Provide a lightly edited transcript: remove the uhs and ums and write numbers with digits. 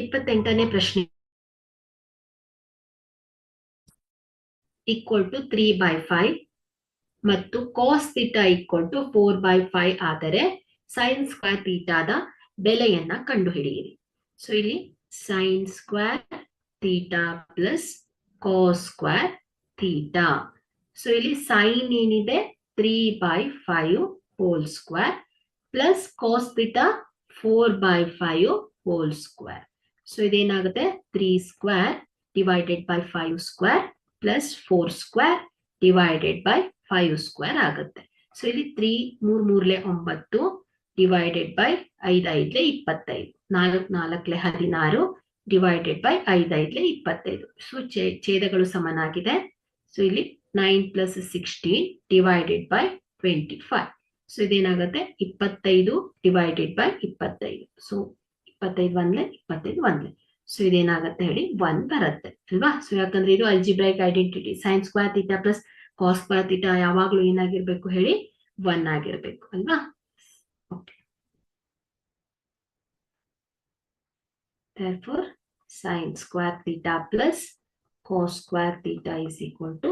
28ನೇ ಪ್ರಶ್ನೆ equal to 3/5 ಮತ್ತು cos theta equal to 4/5 ಆದರೆ ಸೈನ್ ಸ್ಕ್ವೇರ್ ಥೀಟಾದ ಬೆಲೆಯನ್ನ ಕಂಡುಹಿಡಿಯಿರಿ. ಸೊ ಇಲ್ಲಿ sine square theta plus cos square theta. So ಇಲ್ಲಿ ಸೈನ್ ಏನಿದೆ 3/5 whole square plus cos theta 4/5 whole square. So ಇದೇನಾಗುತ್ತೆ 3 square divided by 5 square plus 4 square divided by 5 square ಆಗುತ್ತೆ. So ಇಲ್ಲಿ 3 3 9 divided by 5 5 25 4 4 16 divided by 5 5 25. So ಛೇದಗಳು ಸಮನಾಗಿದೆ. So ಇಲ್ಲಿ 9 plus 16 divided by 25. So ಇದೇನಾಗುತ್ತೆ 25 divided by 25. So 25 ಒಂದ್ಲೆ 25 ಒಂದ್ಲೆ. So ಇದೇನಾಗುತ್ತೆ ಹೇಳಿ 1 ಬರುತ್ತೆ ಅಲ್ವಾ. ಸೊ ಯಾಕಂದ್ರೆ ಇದು algebraic identity. Sine square theta plus cos square theta ಯಾವಾಗ್ಲೂ ಏನಾಗಿರ್ಬೇಕು ಹೇಳಿ 1 ಆಗಿರ್ಬೇಕು ಅಲ್ವಾ. Okay, therefore sin square theta plus cos square theta is equal to